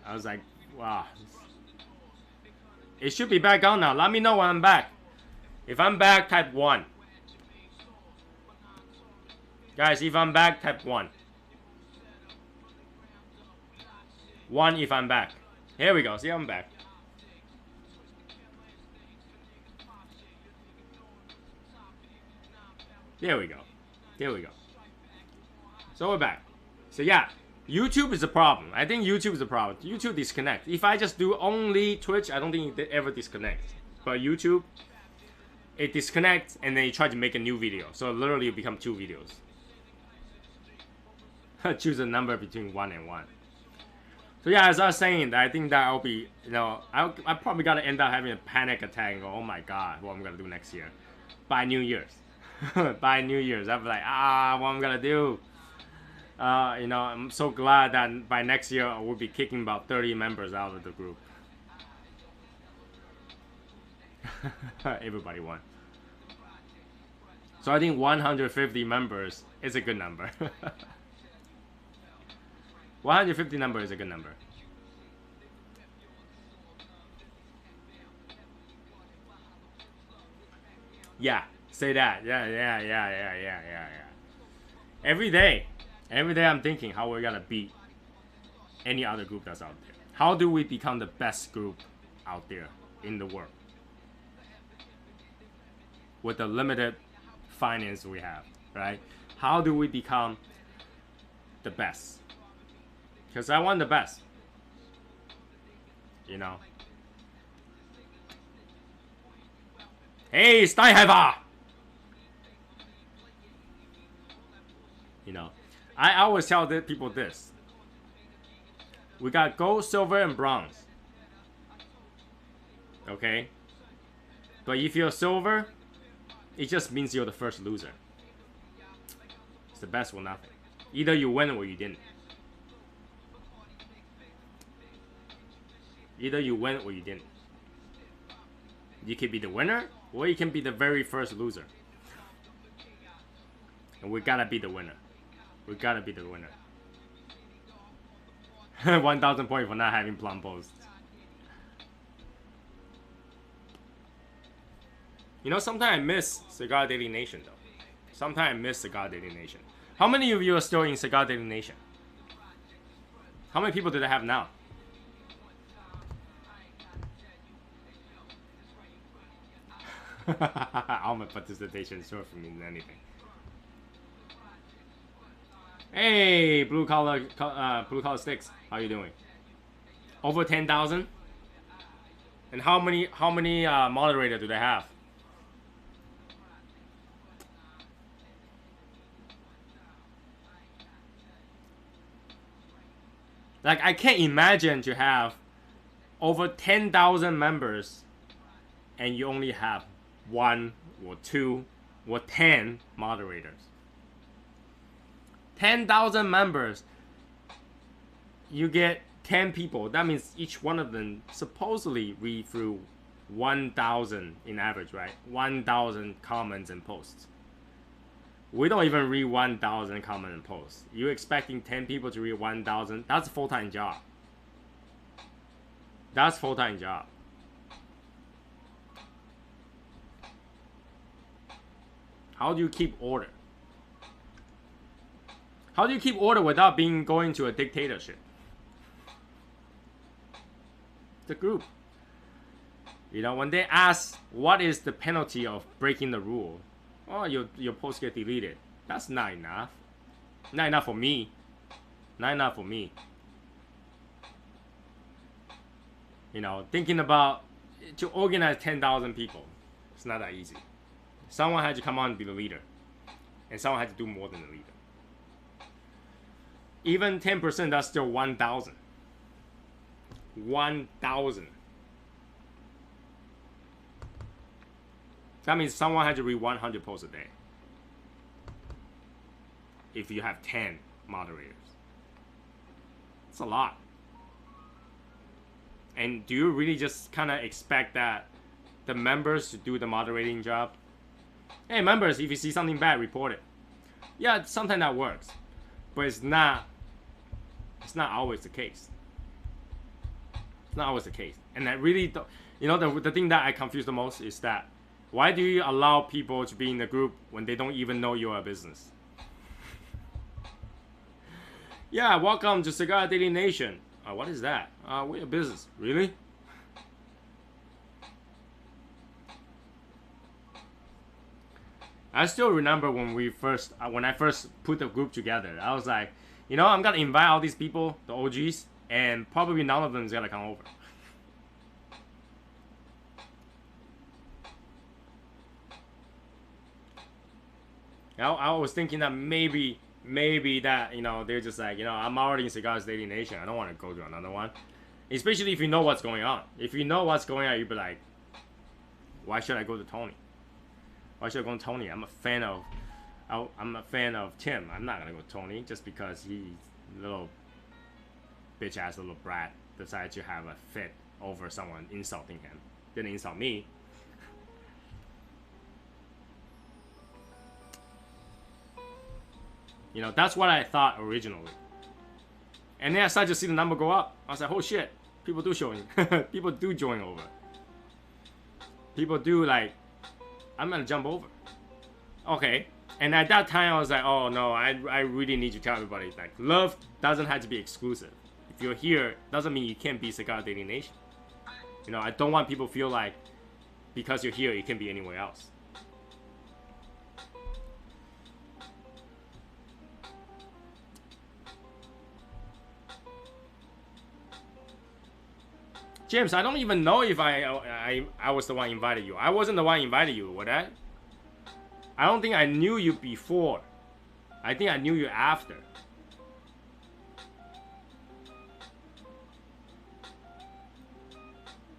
I was like, wow. It should be back on now. Let me know when I'm back. If I'm back, type 1. Guys, if I'm back, type 1. 1 if I'm back. Here we go. See, I'm back. There we go. There we go. So we're back. So yeah, YouTube is a problem. I think YouTube is a problem. YouTube disconnects. If I just do only Twitch, I don't think it ever disconnects. But YouTube, it disconnects and then you try to make a new video. So literally it becomes 2 videos. Choose a number between 1 and 1. So yeah, as I was saying, I think that I'll be, you know, I probably gotta end up having a panic attack and go, oh my god, what I'm gonna do next year. By New Year's. By New Year's, I'll be like, what I'm gonna do. You know, I'm so glad that by next year I will be kicking about 30 members out of the group. Everybody won. So I think 150 members is a good number. 150 number is a good number. Yeah, say that. Yeah. Every day I'm thinking how we're gonna beat any other group that's out there. How do we become the best group out there in the world with the limited finance we have, right? How do we become the best? Because I want the best, you know. Hey, Steinheifer! You know, I always tell people this. We got gold, silver, and bronze. Okay? But if you're silver, it just means you're the first loser. It's the best or nothing. Either you win or you didn't. Either you win or you didn't. You can be the winner, or you can be the very first loser. And we gotta be the winner. We gotta be the winner. 1,000 points for not having plum posts. You know, sometimes I miss Cigar Daily Nation though. Sometimes I miss Cigar Daily Nation. How many of you are still in Cigar Daily Nation? How many people do they have now? All my participation is short for me than anything. Hey, blue collar sticks, how you doing? Over 10,000. And how many moderators do they have? Like, I can't imagine to have over 10,000 members and you only have 1 or 2 or 10 moderators. 10,000 members, you get 10 people. That means each one of them supposedly read through 1,000 in average, right? 1,000 comments and posts. We don't even read 1,000 comments and posts. You're expecting 10 people to read 1,000? That's a full-time job. That's a full-time job. How do you keep order? How do you keep order without going to a dictatorship? The group. You know, when they ask what is the penalty of breaking the rule, oh, your post get deleted. That's not enough. Not enough for me. Not enough for me. You know, thinking about to organize 10,000 people, it's not that easy. Someone had to come on and be the leader, and someone had to do more than the leader. Even 10%, that's still 1,000. 1,000. That means someone had to read 100 posts a day. If you have 10 moderators. It's a lot. And do you really just kind of expect that the members to do the moderating job? Hey members, if you see something bad, report it. Yeah, sometimes that works. But it's not always the case. It's not always the case. And I really don't, you know, the thing that I confuse the most is that why do you allow people to be in the group when they don't even know you're a business? Yeah, welcome to Cigar Daily Nation. What is that? We're a business. Really? I still remember when I first put the group together. I was like, you know, I'm gonna invite all these people, the OGs, and probably none of them is gonna come over. I was thinking that maybe that, you know, they're just like, you know, I'm already in Cigars Daily Nation. I don't want to go to another one, especially if you know what's going on. If you know what's going on, you'd be like, why should I go to Tony? Why should I go to Tony? I'm a fan of Tim. I'm not gonna go to Tony just because he's a little bitch ass little brat decided to have a fit over someone insulting him. Didn't insult me. You know, that's what I thought originally. And then I started to see the number go up. I was like, oh shit, people do showing. People do join over. People do like, I'm gonna jump over. Okay. And at that time I was like, oh no, I really need to tell everybody, like, love doesn't have to be exclusive. If you're here, doesn't mean you can't be Cigar Daily Nation. You know, I don't want people to feel like because you're here, you can be anywhere else. James, I don't even know if I was the one invited you. I wasn't the one invited you, was I? I don't think I knew you before. I think I knew you after.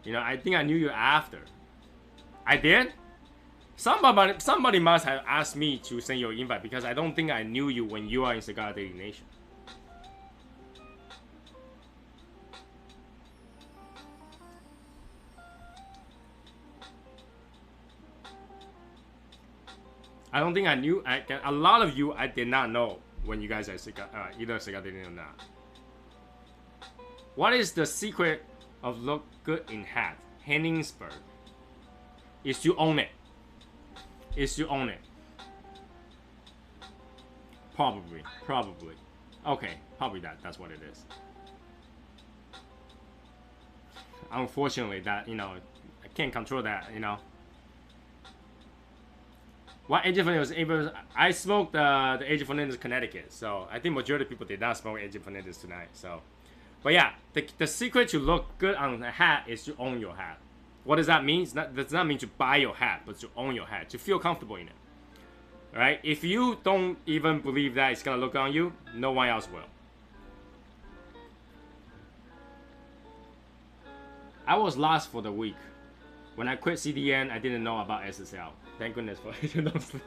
You know, I think I knew you after. I did? Somebody must have asked me to send you an invite because I don't think I knew you when you are in Cigar Daily Nation. I don't think I knew. A lot of you I did not know when you guys are either Cigar Daily or not. What is the secret of look good in hat? Henningsberg. Is to own it. Is to own it. Probably. Okay, probably that's what it is. Unfortunately, that, you know, I can't control that, you know. What Agent Fernandez? I smoked the Agent Fernandez Connecticut, so I think majority of people did not smoke Agent Fernandez tonight. So, but yeah, the secret to look good on a hat is to own your hat. What does that mean? It does not mean to buy your hat, but to own your hat, to feel comfortable in it. Right? If you don't even believe that it's gonna look on you, no one else will. I was lost for the week. When I quit CDN, I didn't know about SSL. Thank goodness for it. Don't sleep.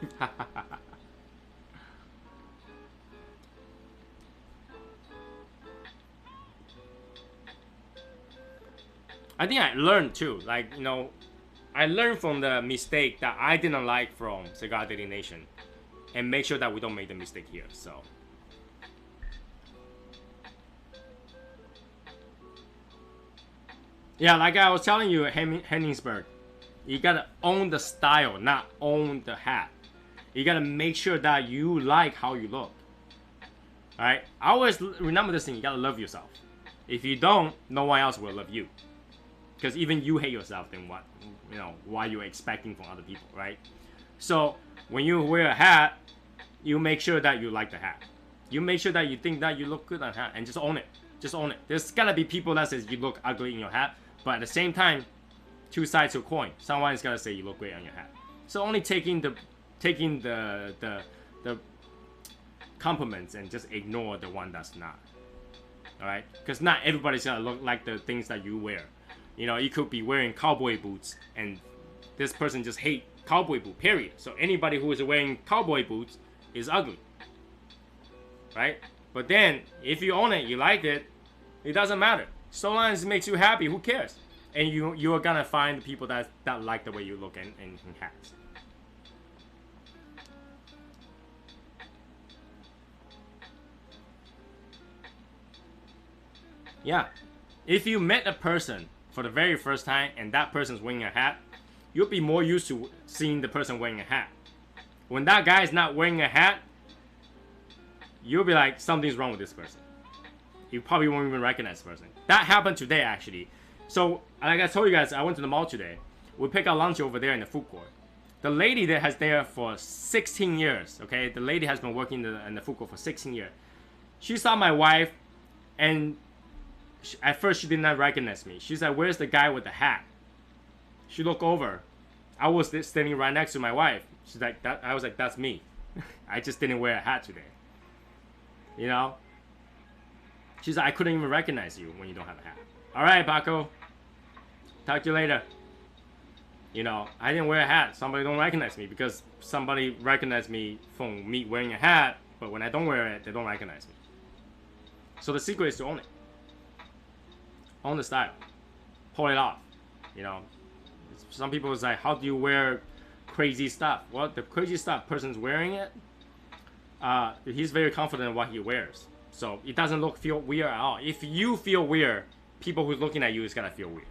I think I learned too. Like, you know, I learned from the mistake that I didn't like from Cigar Daily Nation, and make sure that we don't make the mistake here. So. Yeah, like I was telling you, Henningsberg, you gotta own the style, not own the hat. You gotta make sure that you like how you look. Alright? I always remember this thing, you gotta love yourself. If you don't, no one else will love you. Because even you hate yourself, then what, you know, what you're expecting from other people, right? So when you wear a hat, you make sure that you like the hat. You make sure that you think that you look good on a hat, and just own it. Just own it. There's gotta be people that says you look ugly in your hat, but at the same time, two sides to a coin. Someone is gonna say you look great on your hat. So only taking the compliments and just ignore the one that's not. All right? Because not everybody's gonna look like the things that you wear. You know, you could be wearing cowboy boots, and this person just hate cowboy boot. Period. So anybody who is wearing cowboy boots is ugly. Right? But then if you own it, you like it, it doesn't matter. So long as it makes you happy, who cares? And you are gonna find people that like the way you look in hats. Yeah, If you met a person for the very first time and that person's wearing a hat, you'll be more used to seeing the person wearing a hat. When that guy is not wearing a hat, you'll be like, something's wrong with this person. You probably won't even recognize the person. That happened today, actually. So, like I told you guys, I went to the mall today. We picked up lunch over there in the food court. The lady that has there for 16 years, okay? The lady has been working in the food court for 16 years. She saw my wife, and at first she did not recognize me. She's like, where's the guy with the hat? She looked over. I was standing right next to my wife. She's like, I was like, that's me. I just didn't wear a hat today. You know? She's like, I couldn't even recognize you when you don't have a hat. All right, Paco. Talk to you later. You know, I didn't wear a hat. Somebody don't recognize me because somebody recognized me from me wearing a hat, but when I don't wear it, they don't recognize me. So the secret is to own it. Own the style. Pull it off. You know, some people is like, how do you wear crazy stuff? Well, the crazy stuff person's wearing it, he's very confident in what he wears. So it doesn't feel weird at all. If you feel weird, people who's looking at you is gonna feel weird.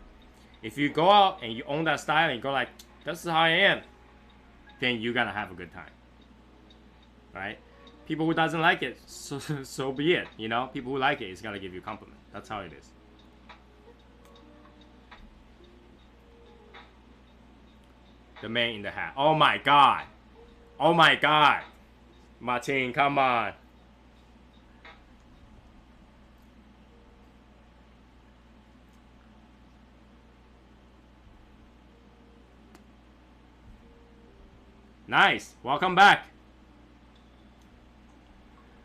If you go out and you own that style and you go like, this is how I am, then you're gonna have a good time. Right? People who doesn't like it, so be it. You know, people who like it, it's gonna give you a compliment. That's how it is. The man in the hat. Oh my god. Oh my god. Martin, come on. Nice. Welcome back.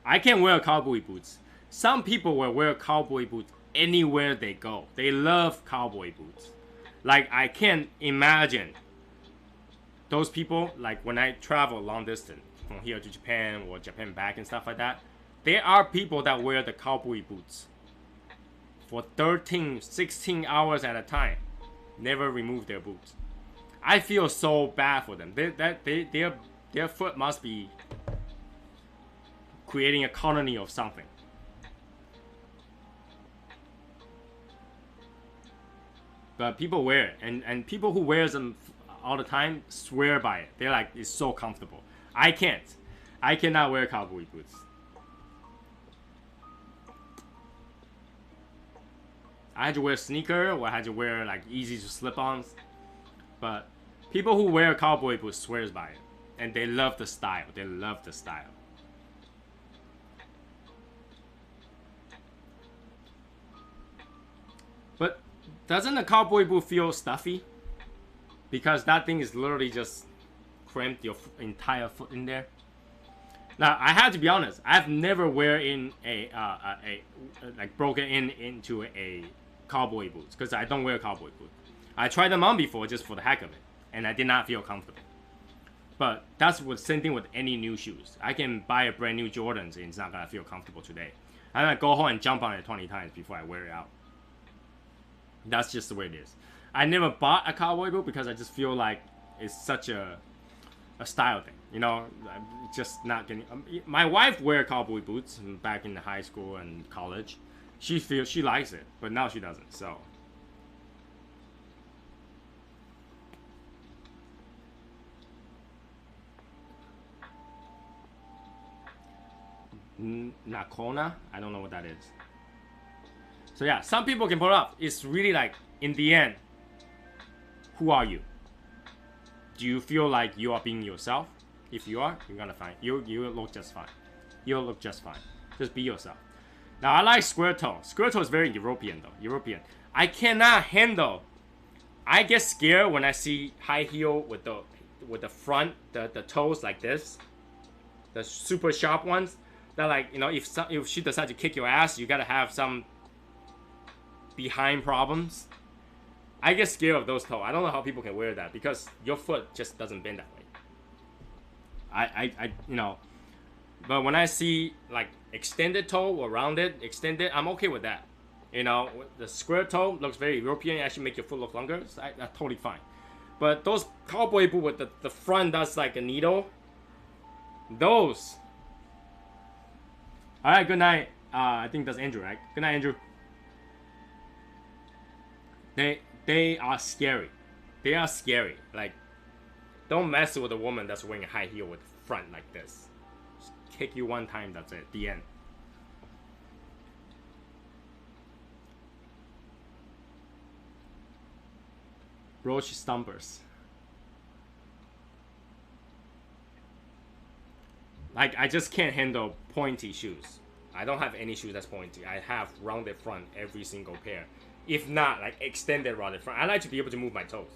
I can wear cowboy boots. Some people will wear cowboy boots anywhere they go. They love cowboy boots. Like, I can't imagine those people, like when I travel long distance from here to Japan or Japan back and stuff like that, there are people that wear the cowboy boots for 13, 16 hours at a time. Never remove their boots. I feel so bad for them. Their foot must be creating a colony of something. But people wear it, and people who wear them all the time swear by it. They're like, it's so comfortable. I can't. I cannot wear cowboy boots. I had to wear sneaker, or I had to wear like easy to slip-ons. But people who wear cowboy boots swears by it, and they love the style. They love the style. But doesn't a cowboy boot feel stuffy? Because that thing is literally just cramped your entire foot in there. Now, I have to be honest. I've never wear in like broken into a cowboy boots because I don't wear cowboy boots. I tried them on before just for the heck of it, and I did not feel comfortable. But that's the same thing with any new shoes. I can buy a brand new Jordans and it's not gonna feel comfortable today. I'm gonna go home and jump on it 20 times before I wear it out. That's just the way it is. I never bought a cowboy boot because I just feel like it's such a style thing. You know, I'm just not getting. My wife wear cowboy boots back in the high school and college. She likes it, but now she doesn't. So. Nakona? I don't know what that is. So yeah, some people can pull it off. It's really like, in the end, who are you? Do you feel like you are being yourself? If you are, you're gonna find you look just fine. You'll look just fine. Just be yourself. Now I like square toe. Square toe is very European though. European. I cannot handle. I get scared when I see high heel with the front the toes like this, the super sharp ones. That, like, you know, if she decides to kick your ass, you gotta have some behind problems. I get scared of those toes. I don't know how people can wear that because your foot just doesn't bend that way. I you know, but when I see like extended toe or rounded, extended, I'm okay with that. You know, the square toe looks very European. Actually make your foot look longer. So that's totally fine. But those cowboy boot with the front that's like a needle, those. All right, good night. I think that's Andrew, right? Good night, Andrew. They are scary. They are scary. Like, don't mess with a woman that's wearing a high heel with front like this. Just kick you one time, that's it. The end. Roach Stumpers. Like, I just can't handle pointy shoes. I don't have any shoes that's pointy. I have rounded front every single pair. If not, like extended rounded front. I like to be able to move my toes.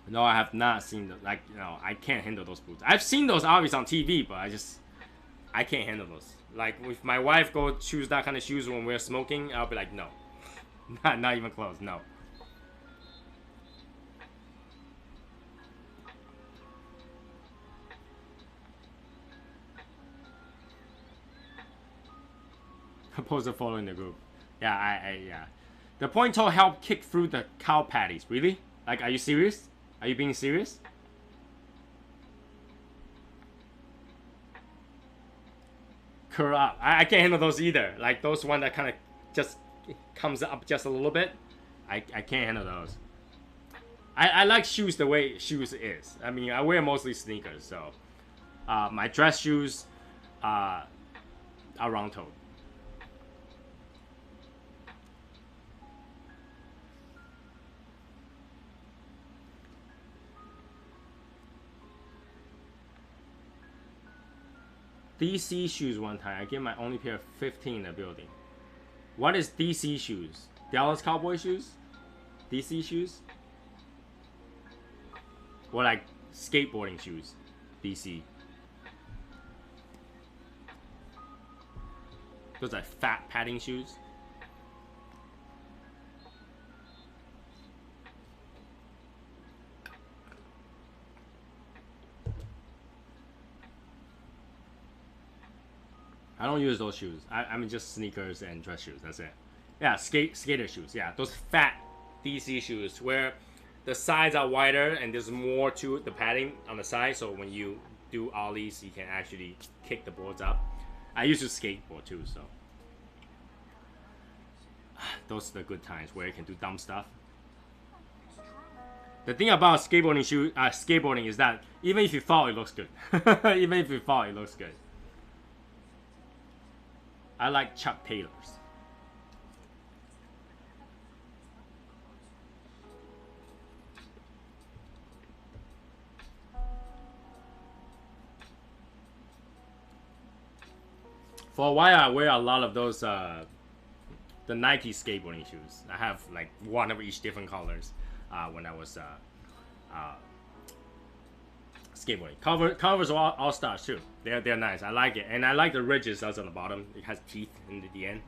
No, I have not seen those. Like, you know, I can't handle those boots. I've seen those obviously on TV, but I can't handle those. Like, if my wife go choose that kind of shoes when we're smoking, I'll be like, no. Not even close, no. Post a photo in the group. Yeah, yeah. The point toe help kick through the cow patties. Really? Like, are you serious? Are you being serious? Curl up. I can't handle those either. Like, those one that kind of just comes up just a little bit. I can't handle those. I like shoes the way shoes is. I mean, I wear mostly sneakers, so my dress shoes are round toed. DC shoes one time. I get my only pair of 15 in the building. What is DC shoes? Dallas Cowboy shoes? DC shoes? Or like skateboarding shoes? DC. Those are fat padding shoes. I don't use those shoes. I mean just sneakers and dress shoes. That's it. Yeah, skater shoes. Yeah, those fat DC shoes where the sides are wider and there's more to the padding on the side. So when you do ollies, you can actually kick the boards up. I used to skateboard too, so those are the good times where you can do dumb stuff. The thing about skateboarding is that even if you fall, it looks good. Even if you fall, it looks good. I like Chuck Taylors. For a while, I wear a lot of those, the Nike skateboarding shoes. I have like one of each different colors when I was skateboarding. Converse all stars too. They're nice. I like it, and I like the ridges that's on the bottom. It has teeth in the end.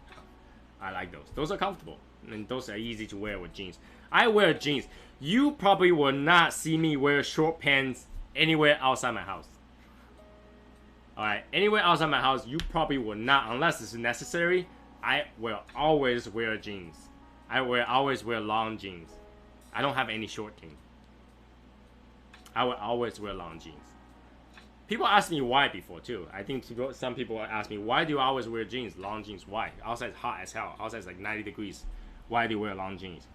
I like those. Those are comfortable, and those are easy to wear with jeans. I wear jeans. You probably will not see me wear short pants anywhere outside my house. Alright, anywhere outside my house, you probably will not, unless it's necessary. I will always wear jeans. I will always wear long jeans. I don't have any short jeans. I will always wear long jeans. People ask me why before too. I think some people ask me, why do you always wear jeans, long jeans? Why? Outside's hot as hell. Outside's like 90 degrees. Why do you wear long jeans?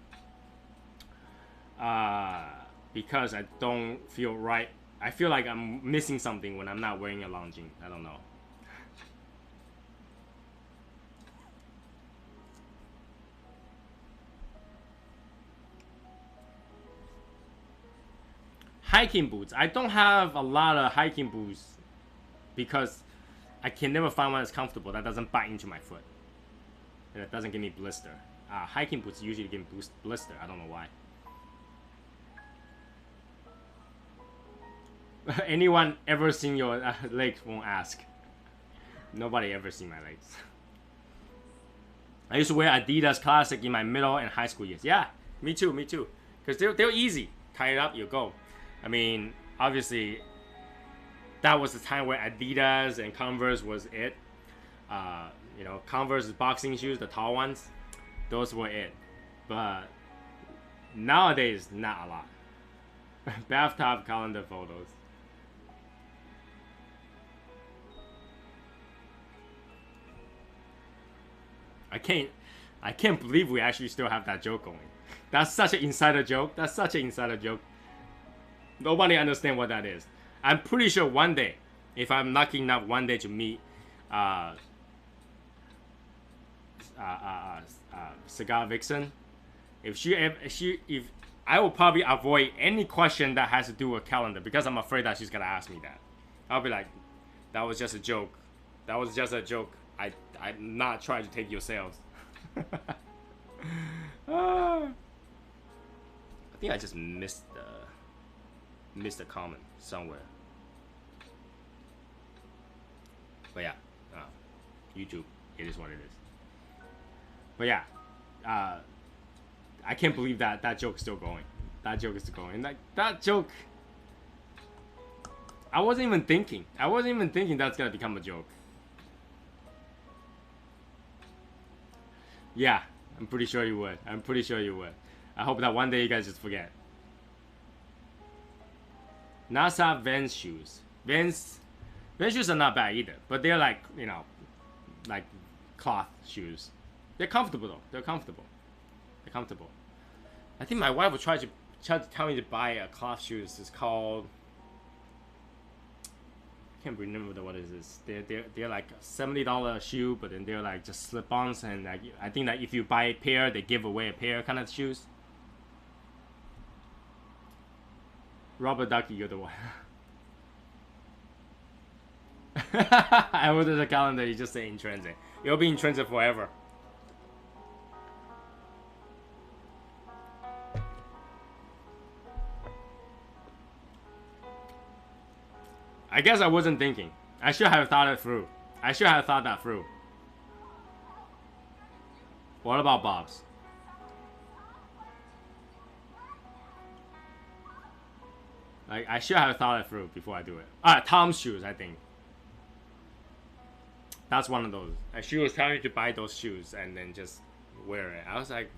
Because I don't feel right. I feel like I'm missing something when I'm not wearing a long jean. I don't know. Hiking boots. I don't have a lot of hiking boots because I can never find one that's comfortable that doesn't bite into my foot and it doesn't give me blister. Hiking boots usually give me blister. I don't know why. Anyone ever seen your legs won't ask. Nobody ever seen my legs. I used to wear Adidas Classic in my middle and high school years. Yeah, me too, me too. Because they're easy. Tie it up, you go. I mean, obviously, that was the time where Adidas and Converse was it. You know, Converse boxing shoes, the tall ones, those were it. But nowadays, not a lot. Bathtub calendar photos. I can't believe we actually still have that joke going. That's such an insider joke. That's such an insider joke. Nobody understands what that is. I'm pretty sure one day, if I'm lucky enough one day to meet Cigar Vixen, if I will probably avoid any question that has to do with calendar because I'm afraid that she's gonna ask me that. I'll be like, that was just a joke. That was just a joke. I'm not trying to take your sales. I think I just missed the comment somewhere. But yeah, YouTube, it is what it is. But yeah, I can't believe that joke is still going. That joke is still going. Like that joke, I wasn't even thinking that's gonna become a joke. Yeah, I'm pretty sure you would. I hope that one day you guys just forget. NASA Vans shoes. Vans shoes are not bad either, but they're like, you know, like cloth shoes. They're comfortable though. They're comfortable. I think my wife would try to tell me to buy a cloth shoes. It's called, I can't remember what it is. They're like a $70 shoe, but then they're like just slip-ons, and like I think that if you buy a pair, they give away a pair kind of shoes. Robert Ducky, you're the one. I ordered a calendar. You just say in transit. It'll be in transit forever. I guess I wasn't thinking. I should have thought it through. That through. What about Bob's? Like, I should have thought it through before I do it. Tom's shoes, I think. That's one of those. She was telling me to buy those shoes and then just wear it. I was like,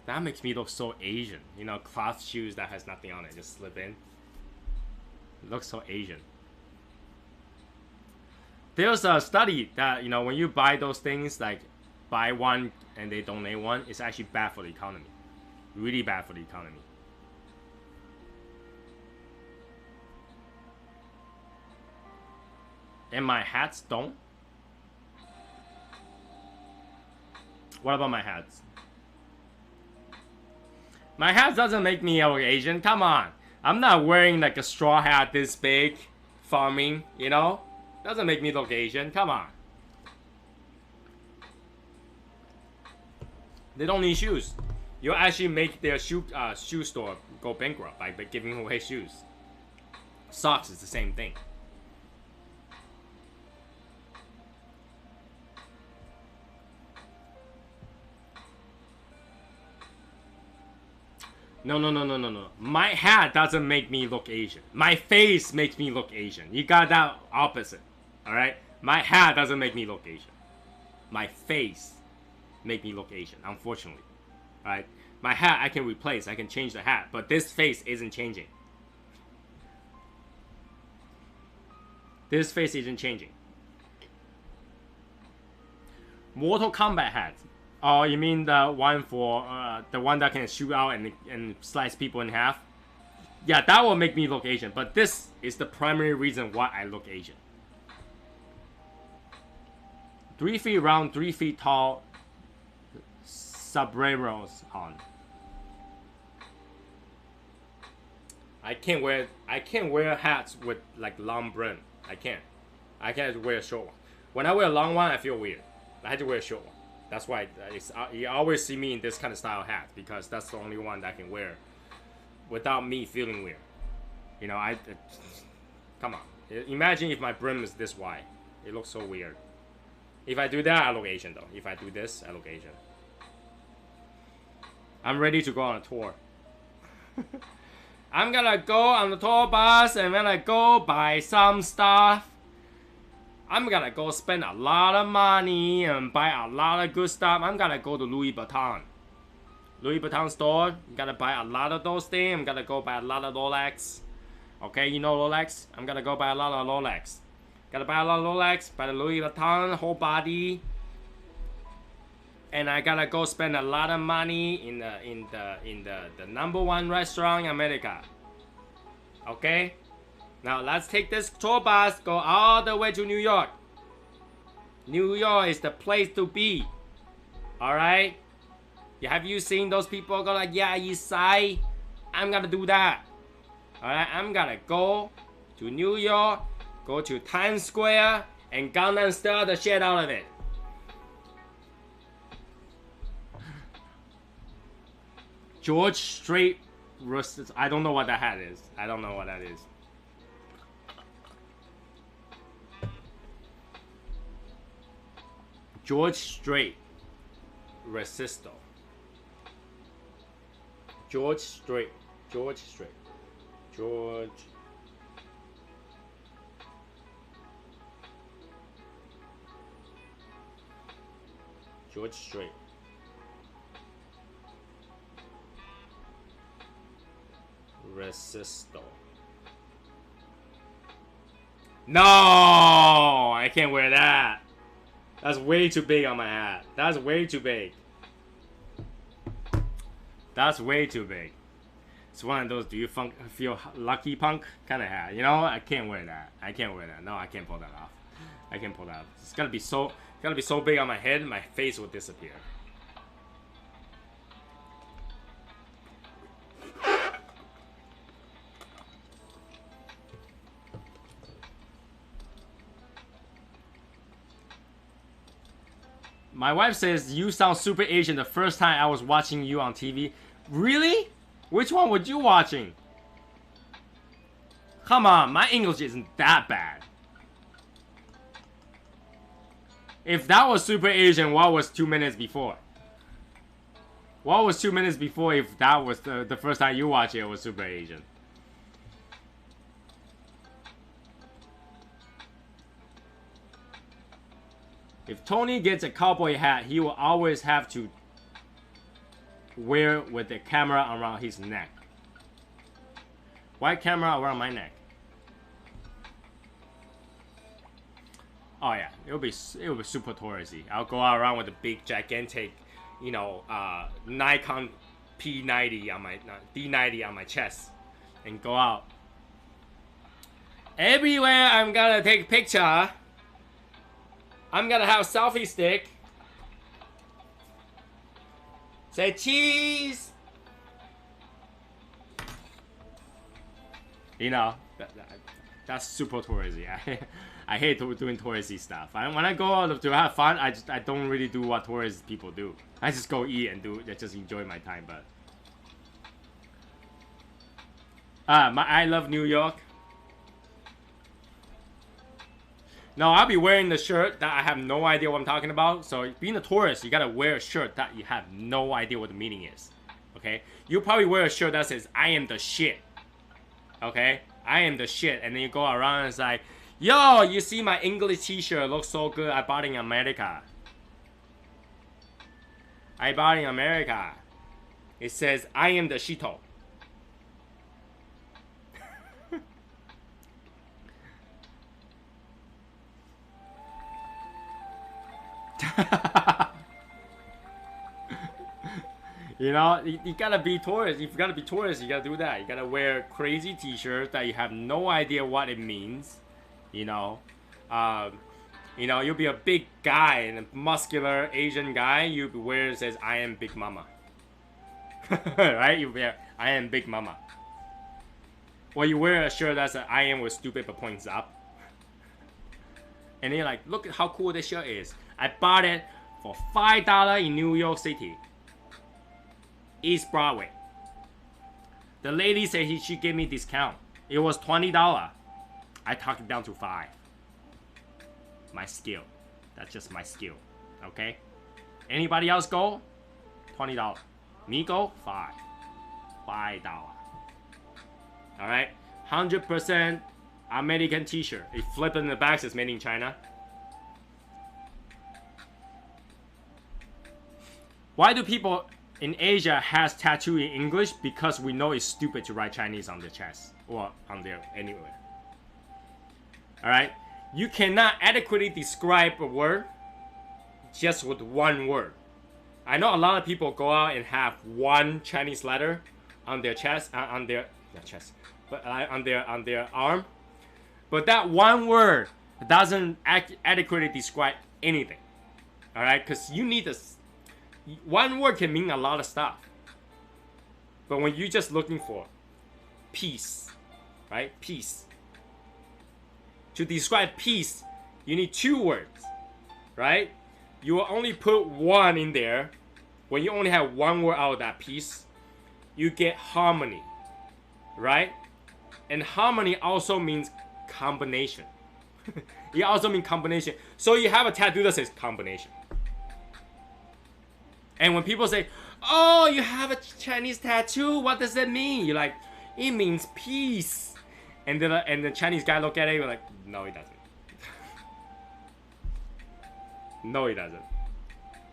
that makes me look so Asian. You know, cloth shoes that has nothing on it, just slip in. It looks so Asian. There's a study that, you know, when you buy those things, like buy one and they donate one, it's actually bad for the economy. Really bad for the economy. And my hats don't? What about my hats? My hat doesn't make me look Asian. Come on. I'm not wearing like a straw hat this big, farming, you know? Doesn't make me look Asian. Come on. They don't need shoes. You actually make their shoe store go bankrupt by giving away shoes. Socks is the same thing. No. My hat doesn't make me look Asian. My face makes me look Asian. You got that opposite. Alright? My hat doesn't make me look Asian. My face make me look Asian, unfortunately. Alright? My hat I can replace. I can change the hat. But this face isn't changing. This face isn't changing. Mortal Kombat hat. Oh, you mean the one for the one that can shoot out and slice people in half? Yeah, that will make me look Asian. But this is the primary reason why I look Asian. 3 feet round, 3 feet tall, sombreros on. I can't wear hats with like long brim. I can't wear a short one. When I wear a long one, I feel weird. I had to wear a short one. That's why you always see me in this kind of style hat, because that's the only one that I can wear without me feeling weird. You know, come on. Imagine if my brim is this wide. It looks so weird. If I do that, I look Asian though. If I do this, I look Asian. I'm ready to go on a tour. I'm gonna go on the tour bus and when I go buy some stuff. I'm gonna go spend a lot of money and buy a lot of good stuff. I'm gonna go to Louis Vuitton. Louis Vuitton store. I'm gonna buy a lot of those things. I'm gonna go buy a lot of Rolex. Okay, you know Rolex? I'm gonna go buy a lot of Rolex. Gotta buy a lot of Rolex. Buy the Louis Vuitton whole body. and I gotta go spend a lot of money in the number one restaurant in America. Okay? Now let's take this tour bus, go all the way to New York. New York is the place to be. Alright? Have you seen those people go like, yeah, East Side? I'm gonna do that. Alright, I'm gonna go to New York, go to Times Square, and Gangnam Style the shit out of it. George Strait, I don't know what that hat is. I don't know what that is. George Strait, Resisto. George Strait, George Strait, George. George Strait. Resisto. No, I can't wear that. That's way too big on my hat. That's way too big. That's way too big. It's one of those do you feel lucky punk kind of hat. You know, I can't wear that. I can't wear that. No, I can't pull that off. I can't pull that off. It's gotta be so big on my head, my face will disappear. My wife says you sound super Asian the first time I was watching you on TV. Really? Which one were you watching? Come on, my English isn't that bad. If that was super Asian, what was 2 minutes before? What was 2 minutes before if that was the first time you watched it was super Asian? If Tony gets a cowboy hat, he will always have to wear with the camera around his neck. Why camera around my neck? Oh yeah, it'll be super touristy. I'll go out around with a big gigantic, you know, Nikon P90 on my D90 on my chest, and go out. Everywhere I'm gonna take picture. I'm gonna have a selfie stick. Say cheese. You know, that's super touristy. I hate doing touristy stuff. When I go out to have fun, I don't really do what tourist people do. I just go eat and just enjoy my time. But I love New York. No, I'll be wearing the shirt that I have no idea what I'm talking about. So being a tourist, you gotta wear a shirt that you have no idea what the meaning is. Okay? You probably wear a shirt that says, I am the shit. Okay? I am the shit. And then you go around and it's like, yo, you see my English t-shirt looks so good. I bought it in America. I bought it in America. It says, I am the shito. You know, you gotta be tourist. If you gotta be tourist, you gotta do that. You gotta wear crazy t-shirts that you have no idea what it means. You know, you'll be a big guy and a muscular Asian guy. You wear it says I am Big Mama. Right? You wear I am Big Mama. Or you wear a shirt that says I am with stupid but points up. And then you're like, look at how cool this shirt is. I bought it for $5 in New York City. East Broadway. The lady said she gave me discount. It was $20. I talked it down to $5. My skill. That's just my skill. Okay? Anybody else go? $20. Me go? $5. Alright? 100% American t-shirt. It flipped in the back, says made in China. Why do people in Asia has tattoo in English? Because we know it's stupid to write Chinese on their chest or on there anywhere. Alright? You cannot adequately describe a word just with one word. I know a lot of people go out and have one Chinese letter on their chest, on their not chest, but on their arm. But that one word doesn't adequately describe anything. All right, because you need this. One word can mean a lot of stuff. But when you're just looking for peace, right? Peace. To describe peace, you need two words, right? You will only put one in there. When you only have one word out of that piece, you get harmony, right? And harmony also means combination. It also means combination. So you have a tattoo that says combination. And when people say, oh, you have a Chinese tattoo, what does that mean? You're like, it means peace. And the Chinese guy look at it, you're like, no, it doesn't. No, it doesn't.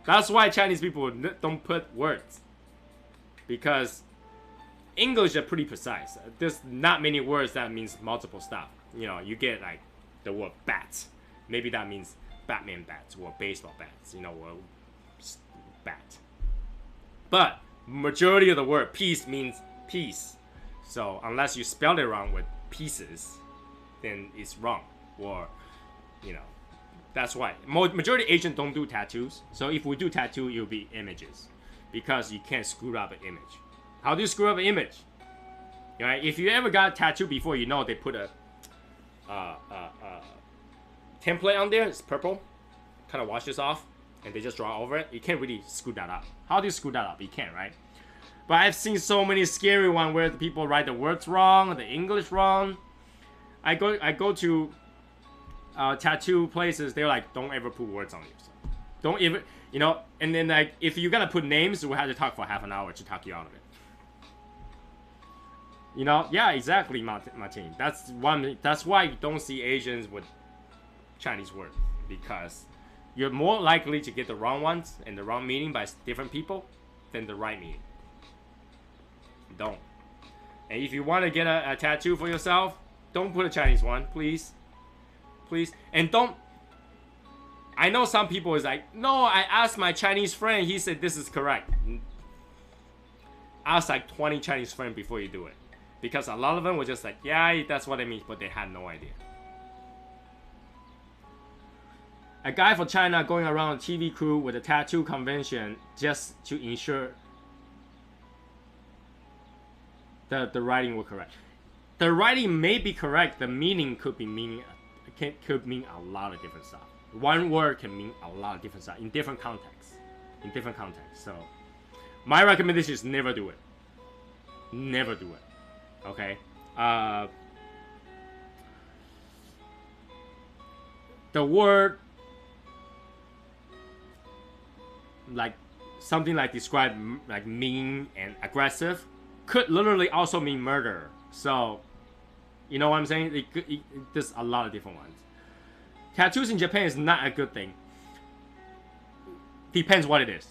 That's why Chinese people don't put words. Because English are pretty precise. There's not many words that means multiple stuff. You know, you get like the word bats. Maybe that means Batman bats or baseball bats, you know, or bat. But majority of the word peace means peace. So unless you spell it wrong with pieces, then it's wrong. Or, you know, that's why. Majority Asians don't do tattoos. So if we do tattoo, it'll be images. Because you can't screw up an image. How do you screw up an image? Right? If you ever got a tattoo before, you know they put a template on there. It's purple. Kind of washes off. And they just draw over it. You can't really screw that up. How do you screw that up? You can't, right? But I've seen so many scary ones where the people write the words wrong, the English wrong. I go to tattoo places. They're like, don't ever put words on yourself. Don't even, you know. And then like, if you're gonna put names, we'll have to talk for half an hour to talk you out of it. You know? Yeah, exactly, Martin. That's why you don't see Asians with Chinese words, because you're more likely to get the wrong ones and the wrong meaning by different people than the right meaning. Don't. And if you want to get a tattoo for yourself, don't put a Chinese one, please. Please. And don't. I know some people is like, no, I asked my Chinese friend, he said this is correct. Ask like 20 Chinese friends before you do it. Because a lot of them were just like, yeah, that's what it means, but they had no idea. A guy from China going around a TV crew with a tattoo convention just to ensure that the writing was correct. The writing may be correct. The meaning could mean a lot of different stuff. One word can mean a lot of different stuff in different contexts. So, my recommendation is never do it. Never do it. Okay. The word, like something like describe like mean and aggressive, could literally also mean murder. So, you know what I'm saying? There's a lot of different ones. Tattoos in Japan is not a good thing. Depends what it is.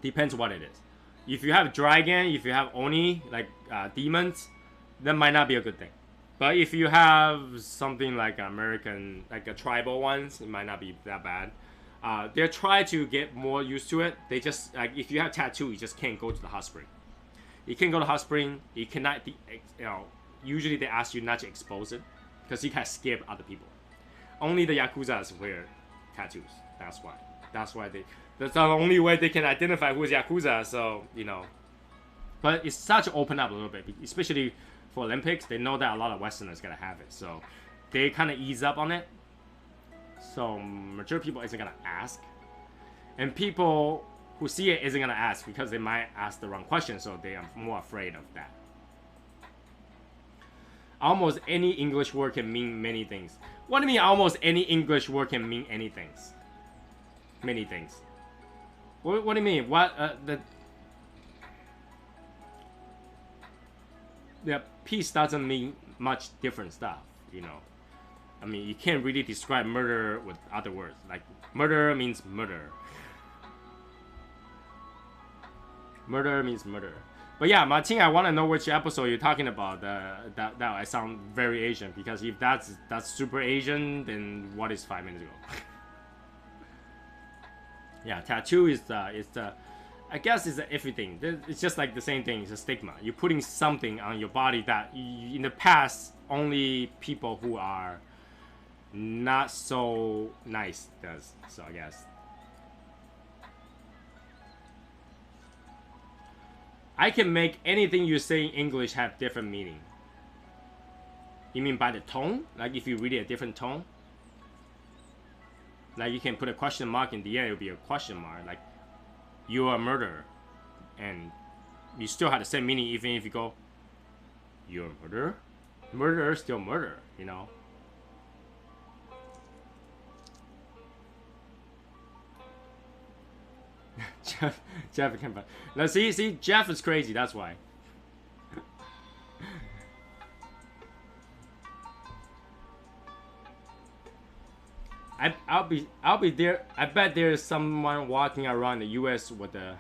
Depends what it is. If you have dragon, if you have oni, like demons, that might not be a good thing. But if you have something like American, like a tribal ones, it might not be that bad. They try to get more used to it. They just, like, if you have tattoo, you just can't go to the hot spring. You can't go to the hot spring. You cannot, you know, usually they ask you not to expose it because you can scare other people. Only the Yakuzas wear tattoos. That's why. That's the only way they can identify who is Yakuza. So, you know. But it's such to open up a little bit, especially for Olympics. They know that a lot of Westerners gonna have it. So they kind of ease up on it. So mature people isn't gonna ask. And people who see it isn't gonna ask because they might ask the wrong question. So they are more afraid of that. Almost any English word can mean many things. What do you mean almost any English word can mean any things? Many things. What do you mean? What the peace doesn't mean much different stuff, you know. I mean, you can't really describe murder with other words. Like murder means murder. Murder means murder. But yeah, Martin, I want to know which episode you're talking about. That I sound very Asian, because if that's super Asian, then what is 5 minutes ago? Yeah, tattoo is the I guess it's everything. It's just like the same thing. It's a stigma. You're putting something on your body that in the past only people who are not so nice does. So I guess I can make anything you say in English have different meaning. You mean by the tone? Like if you read it a different tone? Like you can put a question mark in the end, it'll be a question mark. Like you're a murderer, and you still have the same meaning even if you go, you're a murderer. Murderer still murder, you know. Jeff can. Now see, Jeff is crazy. That's why. I'll be there. I bet there's someone walking around the U.S. with a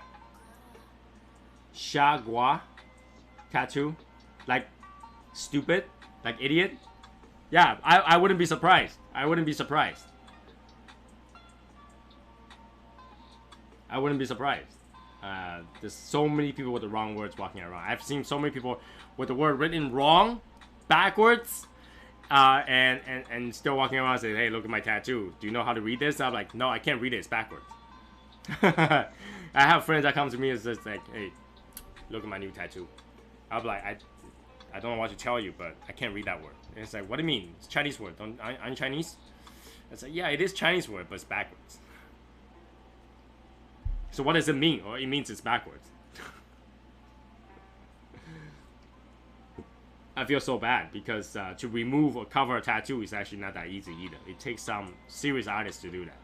Cigar tattoo, like stupid, like idiot. Yeah, I wouldn't be surprised. I wouldn't be surprised. I wouldn't be surprised. There's so many people with the wrong words walking around. I've seen so many people with the word written wrong, backwards. And still walking around and saying, hey, look at my tattoo. Do you know how to read this? I'm like, no, I can't read it. It's backwards. I have friends that come to me and says like, hey, look at my new tattoo. I'm like, I don't know what to tell you, but I can't read that word. And it's like, what do you mean? It's a Chinese word. Aren't you Chinese? It's like, yeah, it is Chinese word, but it's backwards. So what does it mean? Well, it means it's backwards. I feel so bad because to remove or cover a tattoo is actually not that easy either. It takes some serious artists to do that.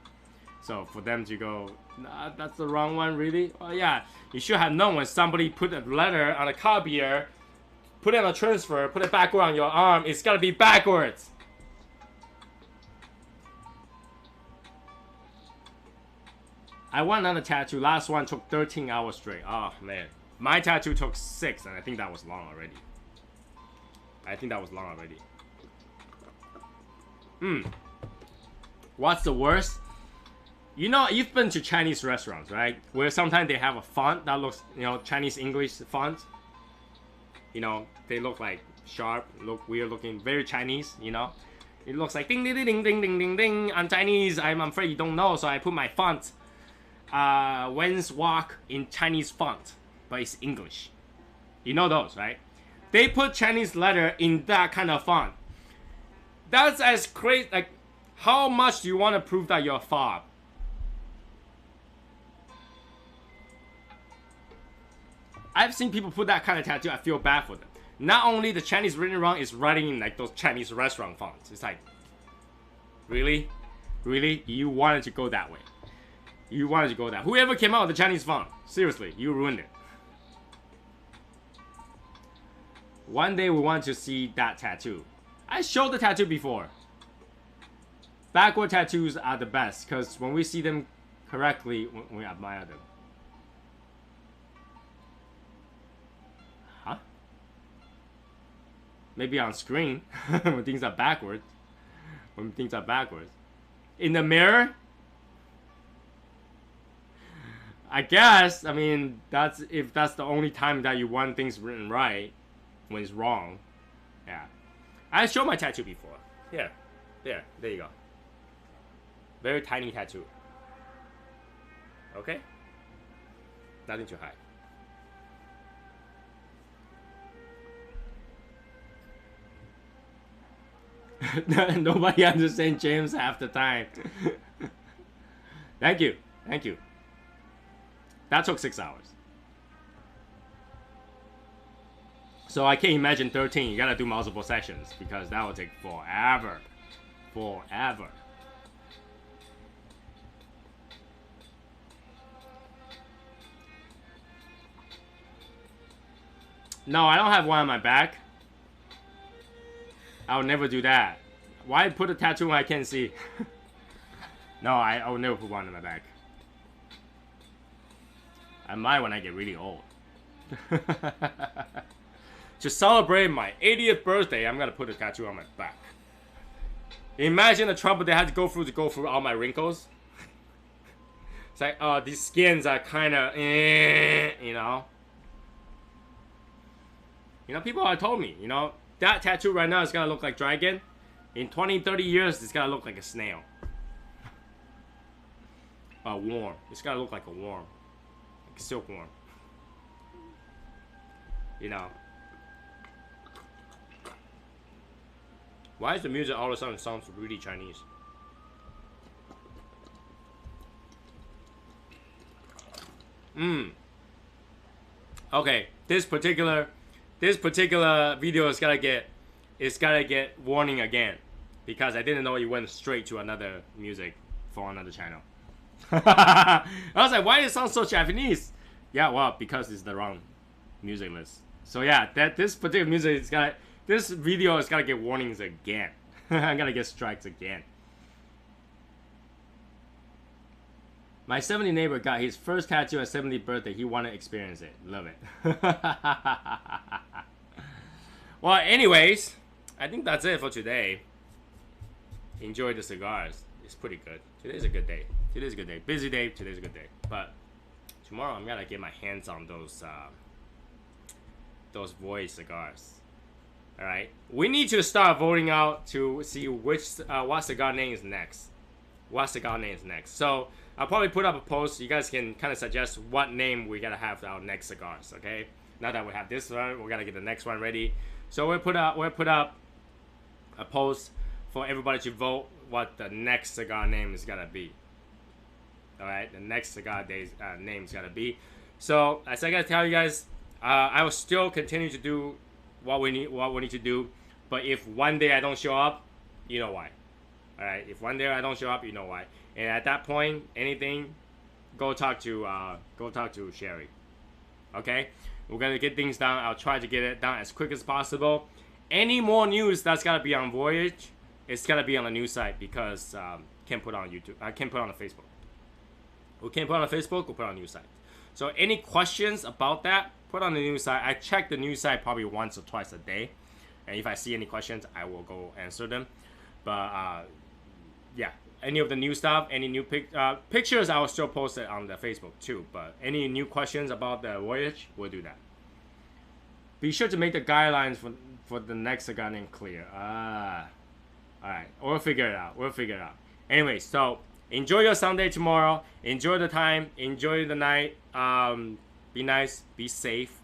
So for them to go, nah, that's the wrong one, really? Oh yeah, you should have known when somebody put a letter on a copier, put it on a transfer, put it backward on your arm, it's gotta be backwards. I want another tattoo. Last one took 13 hours straight. Oh man, my tattoo took 6, and I think that was long already. What's the worst? You know, you've been to Chinese restaurants, right? Where sometimes they have a font that looks, you know, Chinese English font. You know, they look like sharp, look weird looking, very Chinese, you know? It looks like ding ding ding ding ding ding ding. I'm Chinese, I'm afraid you don't know, so I put my font. Wen's Walk in Chinese font, but it's English. You know those, right? They put Chinese letter in that kind of font. That's as crazy. Like, how much do you want to prove that you're a fob? I've seen people put that kind of tattoo. I feel bad for them. Not only the Chinese written wrong is writing in like those Chinese restaurant fonts. It's like, really, really, you wanted to go that way. You wanted to go that. Whoever came out with the Chinese font, seriously, you ruined it. One day we want to see that tattoo. I showed the tattoo before. Backward tattoos are the best because when we see them correctly, we admire them. Huh? Maybe on screen when things are backwards. When things are backwards. In the mirror? I guess, I mean, that's if that's the only time that you want things written right. When it's wrong. Yeah. I showed my tattoo before. Yeah. There you go. Very tiny tattoo. Okay? Nothing to hide. Nobody understands James half the time. Thank you. That took 6 hours. So I can't imagine 13. You gotta do multiple sessions because that will take forever. No, I don't have one on my back. I would never do that. Why put a tattoo when I can't see? No, I would never put one on my back. I might when I get really old. To celebrate my 80th birthday, I'm gonna put a tattoo on my back. Imagine the trouble they had to go through all my wrinkles. It's like, oh, these skins are kind of, you know. You know, people have told me, you know, that tattoo right now is gonna look like dragon. In 20, 30 years, it's gonna look like a snail. A worm. It's gonna look like a worm. Like a silkworm. You know. Why is the music all of a sudden sounds really Chinese? Okay, this particular video is gotta get warning again, because I didn't know it went straight to another music for another channel. I was like, why does it sound so Japanese? Yeah, well, because it's the wrong music list. So yeah, this particular music is gonna, this video is gonna get warnings again. I'm gonna get strikes again. My 70 neighbor got his first tattoo at 70th birthday. He wanted to experience it. Love it. Well, anyways, I think that's it for today. Enjoy the cigars. It's pretty good. Today's a good day. Today's a good day. Busy day. Today's a good day. But tomorrow I'm gonna get my hands on those voice cigars. All right. We need to start voting out to see which what cigar name is next. What cigar name is next. So I'll probably put up a post. You guys can kind of suggest what name we gotta have for our next cigars. Okay. Now that we have this one, we gotta get the next one ready. So we'll put up a post for everybody to vote what the next cigar name is gonna be. All right, the next cigar day's name is gonna be. So as I gotta tell you guys, I will still continue to do what we need to do. But if one day I don't show up, you know why. All right, if one day I don't show up, you know why. And at that point, anything, go talk to Sherry. Okay, we're gonna get things done. I'll try to get it done as quick as possible. Any more news that's gotta be on Voyage, it's gotta be on the news site, because can't put it on YouTube. I can't put it on the Facebook. We can't put it on the Facebook. We'll put it on the news site. So any questions about that, put on the news site. I check the news site probably once or twice a day, and if I see any questions, I will go answer them. But yeah, any of the new stuff, any new pictures, I will still post it on the Facebook too. But any new questions about the voyage, we'll do that. Be sure to make the guidelines for the next cigar name clear. All right, we'll figure it out. We'll figure it out. Anyway, so enjoy your Sunday tomorrow. Enjoy the time. Enjoy the night. Be nice. Be safe.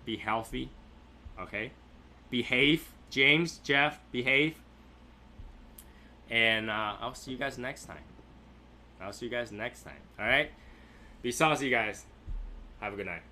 Be healthy. Okay? Behave. James, Jeff, behave. And I'll see you guys next time. All right? Be saucy, guys. Have a good night.